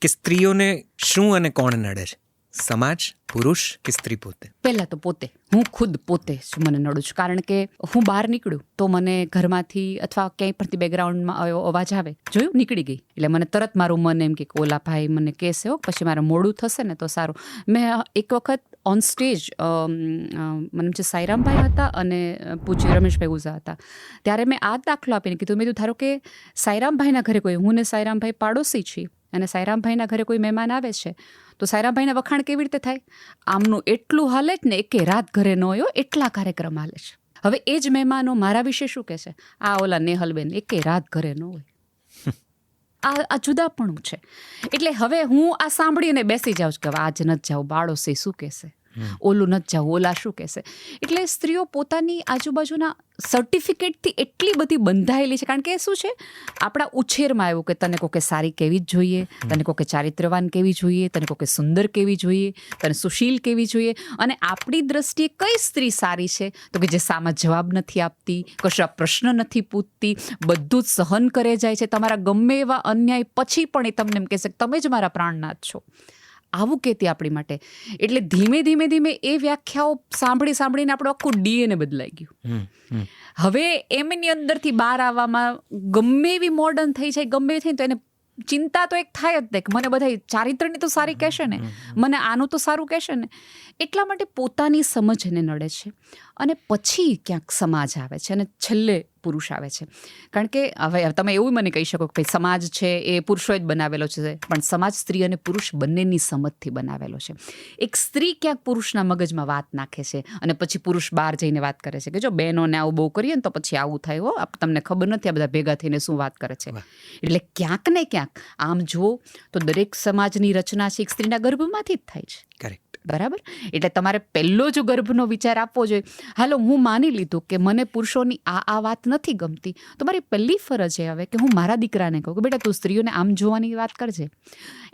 કે સ્ત્રીઓને શું અને કોણ નડે છે? સમાજ, પુરુષ કે સ્ત્રી પોતે? પહેલાં તો પોતે, હું ખુદ પોતે જ મને નડું છું. કારણ કે હું બહાર નીકળું તો મને ઘરમાંથી અથવા ક્યાંય પરથી બેકગ્રાઉન્ડમાં અવાજ આવે, જોયું નીકળી ગઈ એટલે મને તરત મારું મન એમ કે ઓલા ભાઈ મને કહેશે હો, પછી મારે મોડું થશે ને તો સારું. મેં એક વખત ઓન સ્ટેજ મને જે સાઈરામભાઈ હતા અને પૂજ્ય રમેશભાઈ ઉઝા હતા, ત્યારે મેં આ દાખલો આપીને કીધું, મેં ધારો કે સાઈરામભાઈના ઘરે કોઈ, હું ને સાઈરામભાઈ પાડોશી છીએ અને સાઈરામભાઈના ઘરે કોઈ મહેમાન આવે છે તો સાઈરામભાઈના વખાણ કેવી રીતે થાય? આમનું એટલું હાલે જ ને, એકે રાત ઘરે ન હોય, એટલા કાર્યક્રમ હાલે છે. હવે એ જ મહેમાનો મારા વિશે શું કહે છે? આ ઓલા નેહલબેન એકે રાત ઘરે ન હોય. આ જુદાપણું છે. એટલે હવે હું આ સાંભળીને બેસી જાઉં છું કે આજ નથી જાઉં, બાળોસી શું કહેશે, ઓલું નથી જાઉં, ઓલા શું કહેશે. એટલે સ્ત્રીઓ પોતાની આજુબાજુના સર્ટિફિકેટથી એટલી બધી બંધાયેલી છે. કારણ કે શું છે, આપણા ઉછેરમાં આવ્યું કે તને કોકે સારી કેવી જ જોઈએ, તને કોકે ચારિત્રવાન કેવી જોઈએ, તને કોકે સુંદર કેવી જોઈએ, તને સુશીલ કેવી જોઈએ. અને આપણી દ્રષ્ટિએ કઈ સ્ત્રી સારી છે? તો કે જે સામા જવાબ નથી આપતી, કશા પ્રશ્ન નથી પૂછતી, બધું જ સહન કરે જાય છે, તમારા ગમે એવા અન્યાય પછી પણ એ તમને એમ કહેશે કે તમે જ મારા પ્રાણનાથ છો. આવું કહેતી આપણી માટે. એટલે ધીમે ધીમે ધીમે એ વ્યાખ્યાઓ સાંભળીને આપણું આખું ડીએનએ બદલાઈ ગયું. હવે એમની અંદરથી બહાર આવવામાં ગમે એવી મોડર્ન થઈ જાય, ગમે એવી થઈ તો એને ચિંતા તો એક થાય જ ને કે મને બધા ચારિત્રની તો સારી કહેશે ને, મને આનું તો સારું કહેશે ને. એટલા માટે પોતાની સમજ એને નડે છે અને પછી ક્યાંક સમાજ આવે છે અને છેલ્લે પુરુષ આવે છે. કારણ કે હવે તમે એવું મને કહી શકો કે ભાઈ સમાજ છે એ પુરુષોએ જ બનાવેલો છે, પણ સમાજ સ્ત્રી અને પુરુષ બંનેની સમજથી બનાવેલો છે. એક સ્ત્રી ક્યાંક પુરુષના મગજમાં વાત નાખે છે અને પછી પુરુષ બહાર જઈને વાત કરે છે કે જો બહેનોને આવું બહુ કરીએ ને તો પછી આવું થાય હો, તમને ખબર નથી આ બધા ભેગા થઈને શું વાત કરે છે. એટલે ક્યાંક ને ક્યાંક આમ જુઓ તો દરેક સમાજની રચના છે એક સ્ત્રીના ગર્ભમાંથી જ થાય છે. કરેક્ટ. બરાબર. એટલે તમારે પહેલો જો ગર્ભનો વિચાર આપવો જોઈએ, હાલો હું માની લીધું કે મને પુરુષોની આ વાત નથી ગમતી, તો મારી પહેલી ફરજ એ હવે કે હું મારા દીકરાને કહું કે બેટા તું સ્ત્રીઓને આમ જોવાની વાત કરજે.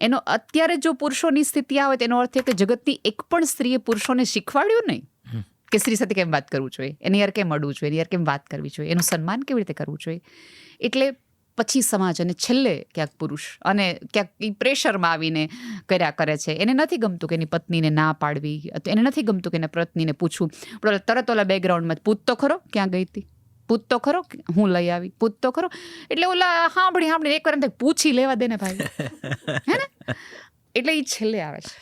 એનો અત્યારે જો પુરુષોની સ્થિતિ આવે તેનો અર્થ એ કે જગતની એક પણ સ્ત્રીએ પુરુષોને શીખવાડ્યું નહીં કે સ્ત્રી સાથે કેમ વાત કરવું જોઈએ, એની યાર કેમ અડવું જોઈએ, એની યાર કેમ વાત કરવી જોઈએ, એનું સન્માન કેવી રીતે કરવું જોઈએ. એટલે પછી સમાજ અને છેલ્લે ક્યાંક પુરુષ અને ક્યાંક એ પ્રેશરમાં આવીને કર્યા કરે છે. એને નથી ગમતું કે એની પત્નીને ના પાડવી, એને નથી ગમતું કે એના પત્નીને પૂછવું, પણ તરત ઓલા બેકગ્રાઉન્ડમાં પૂછ તો ખરો ક્યાં ગઈ હતી, પૂછ તો ખરો હું લઈ આવી, પૂછ તો ખરો. એટલે ઓલા સાંભળી એકવાર એમ પૂછી લેવા દે ને ભાઈ, હે ને. એટલે એ છેલ્લે આવે છે.